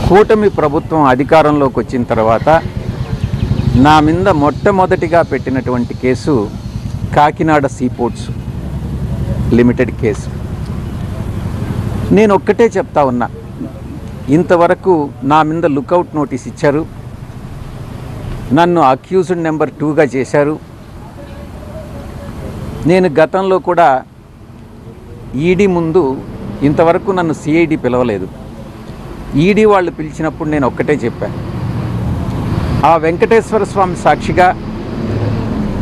కూటమి ప్రభుత్వం అధికారంలోకి వచ్చిన తర్వాత నా మీద మొట్టమొదటిగా పెట్టినటువంటి case Kakinada seaports limited case. నేను ఒక్కటే చెప్తా ఉన్నా, ఇంతవరకు నా మీద లుకౌట్ నోటీస్ ఇచ్చారు, నన్ను అక్యూజ్డ్ నెంబర్ 2గా చేశారు. నేను గతంలో కూడా ఈడీ ముందు ఇంతవరకు నన్ను సిఐడి పిలవలేదు. ఈడీ వాళ్ళు పిలిచినప్పుడు నేను ఒక్కటే చెప్పాను, ఆ వెంకటేశ్వర స్వామి సాక్షిగా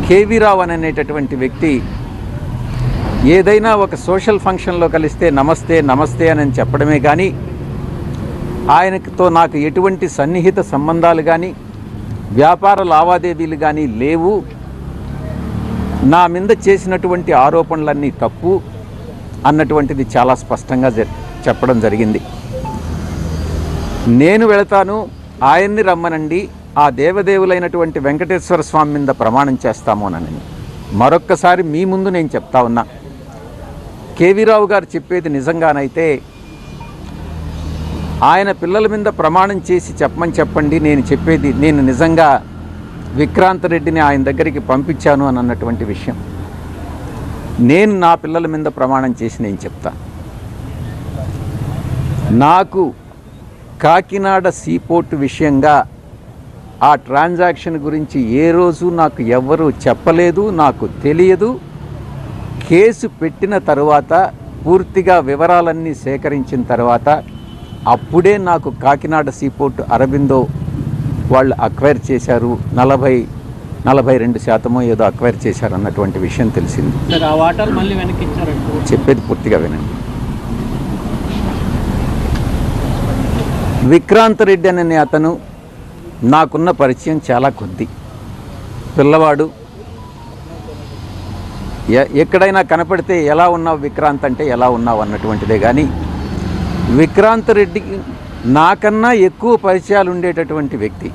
కేవీ రావు అనేటటువంటి వ్యక్తి ఏదైనా ఒక సోషల్ ఫంక్షన్లో కలిస్తే నమస్తే నమస్తే అని చెప్పడమే కానీ ఆయనతో నాకు ఎటువంటి సన్నిహిత సంబంధాలు కానీ వ్యాపార లావాదేవీలు కానీ లేవు. నా మీద చేసినటువంటి ఆరోపణలన్నీ తప్పు అన్నటువంటిది చాలా స్పష్టంగా చెప్పడం జరిగింది. నేను వెళతాను, ఆయన్ని రమ్మనండి, ఆ దేవదేవులైనటువంటి వెంకటేశ్వర స్వామి మీద ప్రమాణం చేస్తాము అని మరొక్కసారి మీ ముందు నేను చెప్తా ఉన్నా. కేవీ రావు గారు చెప్పేది నిజంగానైతే ఆయన పిల్లల మీద ప్రమాణం చేసి చెప్పమని చెప్పండి. నేను చెప్పేది, నేను నిజంగా విక్రాంత్ రెడ్డిని ఆయన దగ్గరికి పంపించాను అని అన్నటువంటి విషయం నేను నా పిల్లల మీద ప్రమాణం చేసి నేను చెప్తా. నాకు కాకినాడ సీపోర్ట్ విషయంగా ఆ ట్రాన్సాక్షన్ గురించి ఏ రోజు నాకు ఎవ్వరూ చెప్పలేదు, నాకు తెలియదు. కేసు పెట్టిన తర్వాత పూర్తిగా వివరాలన్నీ సేకరించిన తర్వాత అప్పుడే నాకు కాకినాడ సీపోర్ట్ అరబిందో వాళ్ళు అక్వైర్ చేశారు, 42% ఏదో అక్వైర్ చేశారు అన్నటువంటి విషయం తెలిసింది. చెప్పేది పూర్తిగా వినండి. విక్రాంత్ రెడ్డి అనే అతను నాకున్న పరిచయం చాలా కొద్ది. పిల్లవాడు, ఎక్కడైనా కనపడితే ఎలా ఉన్నావు విక్రాంత్ అంటే ఎలా ఉన్నావు అన్నటువంటిదే కానీ విక్రాంత్ రెడ్డికి నాకన్నా ఎక్కువ పరిచయాలు ఉండేటటువంటి వ్యక్తి.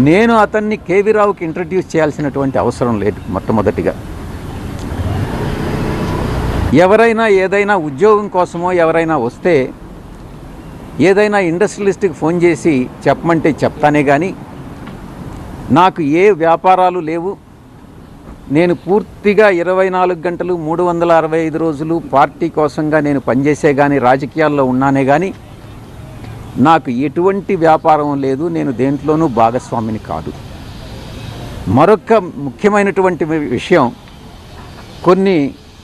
నేను అతన్ని కేవీ రావుకి ఇంట్రడ్యూస్ చేయాల్సినటువంటి అవసరం లేదు. మొట్టమొదటిగా ఎవరైనా ఏదైనా ఉద్యోగం కోసమో ఎవరైనా వస్తే ఏదైనా ఇండస్ట్రియలిస్ట్కి ఫోన్ చేసి చెప్పమంటే చెప్తానే కానీ నాకు ఏ వ్యాపారాలు లేవు. నేను పూర్తిగా 24 గంటలు 365 రోజులు పార్టీ కోసంగా నేను పనిచేసే కానీ రాజకీయాల్లో ఉన్నానే కానీ నాకు ఎటువంటి వ్యాపారం లేదు. నేను దేంట్లోనూ భాగస్వామిని కాదు. మరొక ముఖ్యమైనటువంటి విషయం, కొన్ని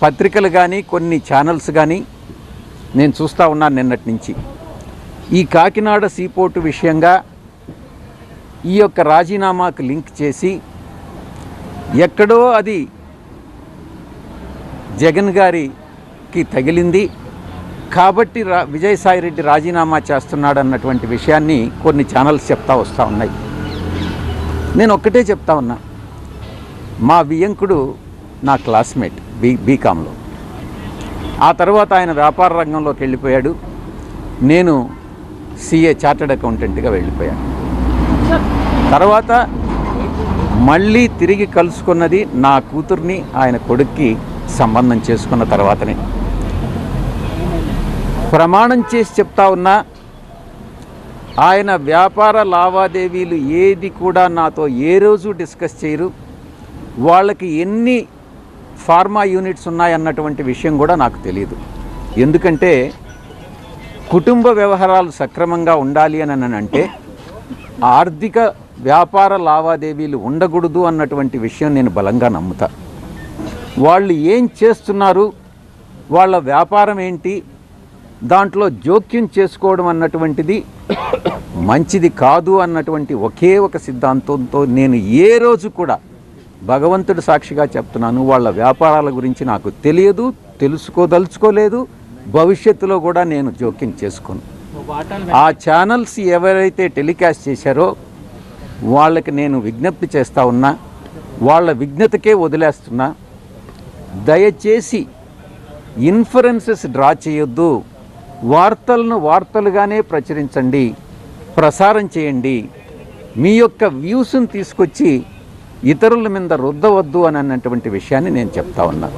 పత్రికలు కానీ కొన్ని ఛానల్స్ కానీ నేను చూస్తూ ఉన్నాను నిన్నటి నుంచి, ఈ కాకినాడ సీపోర్టు విషయంగా ఈ యొక్క రాజీనామాకు లింక్ చేసి ఎక్కడో అది జగన్ గారికి తగిలింది కాబట్టి విజయసాయిరెడ్డి రాజీనామా చేస్తున్నాడు అన్నటువంటి విషయాన్ని కొన్ని ఛానల్స్ చెప్తా వస్తూ ఉన్నాయి. నేను ఒక్కటే చెప్తా ఉన్నా, మా వియంకుడు నా క్లాస్మేట్ బీకాంలో. ఆ తర్వాత ఆయన వ్యాపార రంగంలోకి వెళ్ళిపోయాడు, నేను సిఏ చార్టెడ్ అకౌంటెంట్గా వెళ్ళిపోయాను. తర్వాత మళ్ళీ తిరిగి కలుసుకున్నది నా కూతుర్ని ఆయన కొడుక్కి సంబంధం చేసుకున్న తర్వాతనే. ప్రమాణం చేసి చెప్తా ఉన్నా, ఆయన వ్యాపార లావాదేవీలు ఏది కూడా నాతో ఏ రోజు డిస్కస్ చేయరు. వాళ్ళకి ఎన్ని ఫార్మా యూనిట్స్ ఉన్నాయన్నటువంటి విషయం కూడా నాకు తెలియదు. ఎందుకంటే కుటుంబ వ్యవహారాలు సక్రమంగా ఉండాలి అని అంటే ఆర్థిక వ్యాపార లావాదేవీలు ఉండకూడదు అన్నటువంటి విషయం నేను బలంగా నమ్ముతా. వాళ్ళు ఏం చేస్తున్నారు, వాళ్ళ వ్యాపారం ఏంటి, దాంట్లో జోక్యం చేసుకోవడం అన్నటువంటిది మంచిది కాదు అన్నటువంటి ఒకే ఒక సిద్ధాంతంతో నేను ఏ రోజు కూడా భగవంతుడి సాక్షిగా చెప్తున్నాను, వాళ్ళ వ్యాపారాల గురించి నాకు తెలియదు, తెలుసుకోదలుచుకోలేదు, భవిష్యత్తులో కూడా నేను జోక్యం చేసుకోను. ఆ ఛానల్స్ ఎవరైతే టెలికాస్ట్ చేశారో వాళ్ళకి నేను విజ్ఞప్తి చేస్తూ ఉన్నా, వాళ్ళ విజ్ఞతకే వదిలేస్తున్నా. దయచేసి ఇన్ఫరెన్సెస్ డ్రా చేయొద్దు, వార్తలను వార్తలుగానే ప్రచురించండి, ప్రసారం చేయండి. మీ యొక్క వ్యూస్ని తీసుకొచ్చి ఇతరుల మీద రుద్దవద్దు అని అన్నటువంటి విషయాన్ని నేను చెప్తా ఉన్నా.